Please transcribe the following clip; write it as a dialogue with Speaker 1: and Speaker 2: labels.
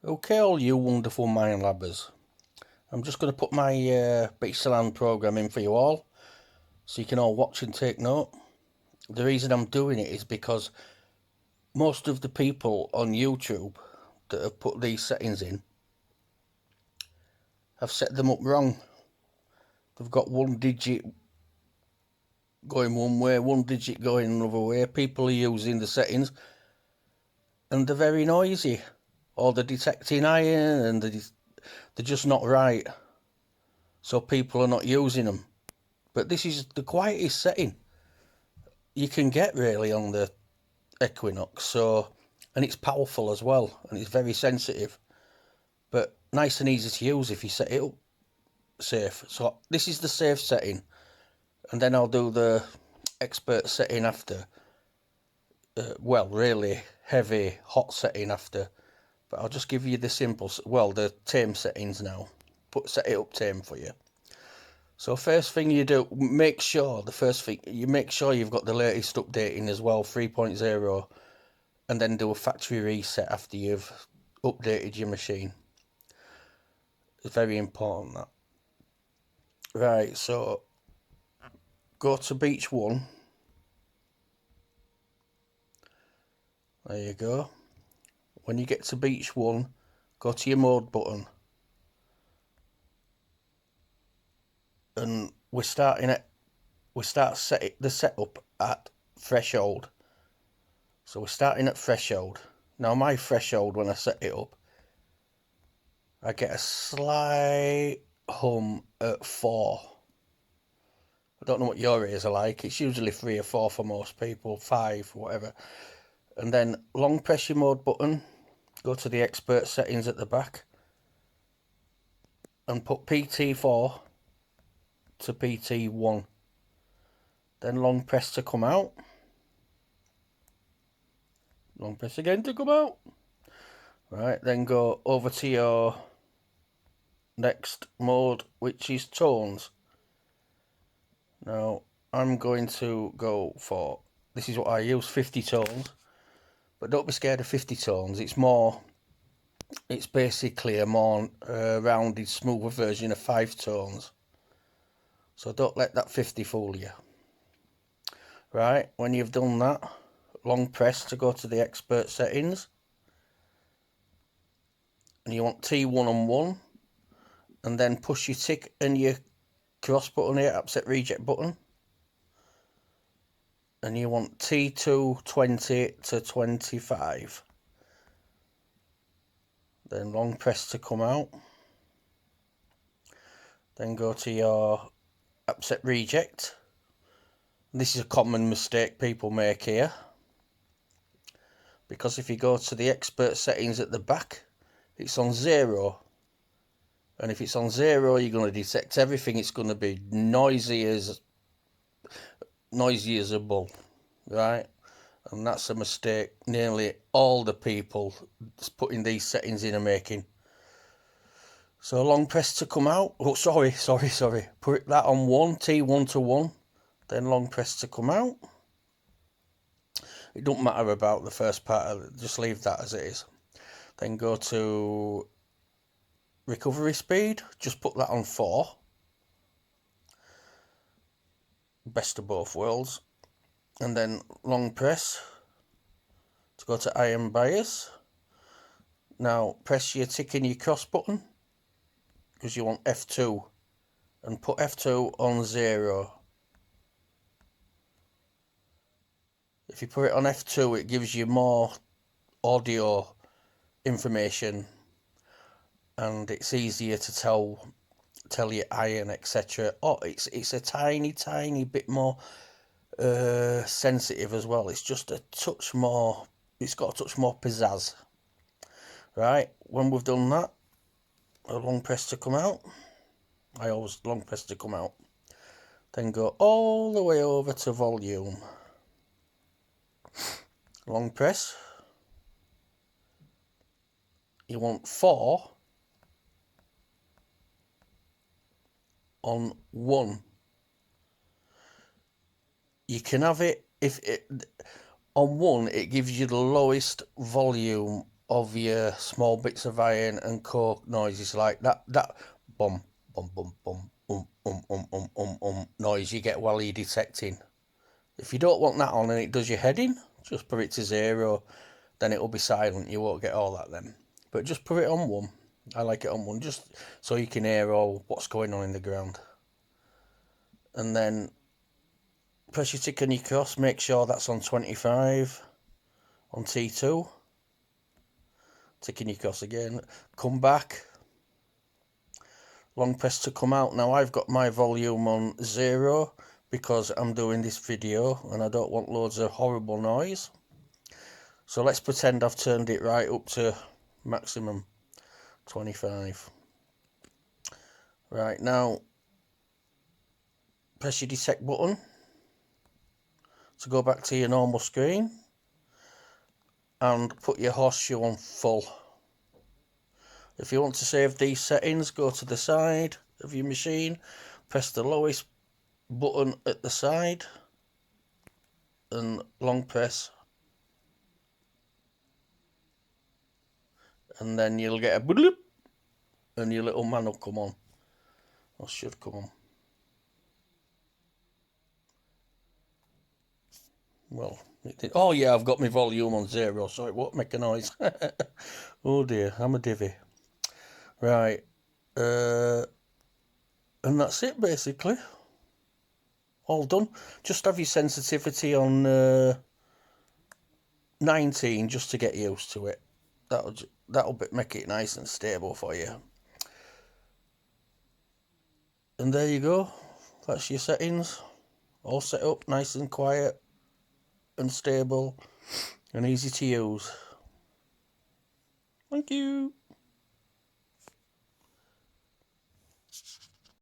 Speaker 1: Okay, all you wonderful Minelabbers. I'm just going to put my Beachland program in for you all, so you can all watch and take note. The reason I'm doing it is because most of the people on YouTube that have put these settings in have set them up wrong. They've got one digit going one way, one digit going another way. People are using the settings and they're very noisy, or they're detecting iron and they're just not right. So people are not using them. But this is the quietest setting you can get really on the Equinox, and it's powerful as well, and it's very sensitive, but nice and easy to use if you set it up safe. So this is the safe setting, and then I'll do the expert setting after. Well, really heavy hot setting after, but I'll just give you the simple, the tame settings now. Set it up tame for you. So first thing you do, make sure you've got the latest updating as well, 3.0, and then do a factory reset after you've updated your machine. It's very important that. Right, so go to beach 1. There you go. When you get to beach 1, go to your mode button. And we start the setup at threshold. So we're starting at threshold. Now my threshold, when I set it up, I get a slight hum at 4. I don't know what your ears are like. It's usually 3 or 4 for most people, 5, whatever. And then long press your mode button, go to the expert settings at the back, and put PT4 to PT1. Then long press to come out. Long press again to come out. Right, then go over to your next mode, which is tones. Now, I'm going to go for, this is what I use, 50 tones. But don't be scared of 50 tones. It's basically a more rounded, smoother version of 5 tones. So don't let that 50 fool you. Right, when you've done that, long press to go to the expert settings. And you want T1 on 1. And then push your tick and your cross button here, upset reject button. And you want T2 20 to 25. Then long press to come out. Then go to your upset reject. This is a common mistake people make here, because if you go to the expert settings at the back, it's on 0. And if it's on 0, you're going to detect everything. It's going to be noisy as a bull, right? And that's a mistake nearly all the people putting these settings in are making. So long press to come out. Oh, sorry. Put that on 1, T1 to 1. Then long press to come out. It don't matter about the first part of it, just leave that as it is. Then go to recovery speed, just put that on 4. Best of both worlds. And then long press to go to iron bias. Now press your tick and your cross button, because you want F2, and put F2 on 0. If you put it on F2, it gives you more audio information, and it's easier to tell your iron, etc. Oh, it's a tiny bit more sensitive as well. It's just a touch more. It's got a touch more pizzazz. Right, when we've done that, a long press to come out. I always long press to come out. Then go all the way over to volume. Long press. You want 4 on 1. You can have it if it on 1. It gives you the lowest volume of your small bits of iron and coke noises like that bum bum bum bum noise you get while you're detecting. If you don't want that on and it does your head in, just put it to 0, then it'll be silent. You won't get all that then. But just put it on 1. I like it on 1, just so you can hear all what's going on in the ground. And then press your tick on your cross, make sure that's on 25 on T2. Ticking your cross again, come back, long press to come out. Now I've got my volume on 0 because I'm doing this video and I don't want loads of horrible noise. So let's pretend I've turned it right up to maximum 25. Right, now press your detect button to go back to your normal screen and put your horseshoe on full. If you want to save these settings, go to the side of your machine, press the lowest button at the side and long press, and then you'll get a bloop and your little man will come on, or should come on. Well, it did. Oh yeah, I've got my volume on 0 so it won't make a noise. Oh dear, I'm a divvy. Right, and that's it basically. All done. Just have your sensitivity on 19 just to get used to it. That'll make it nice and stable for you. And there you go. That's your settings. All set up nice and quiet and stable and easy to use. Thank you.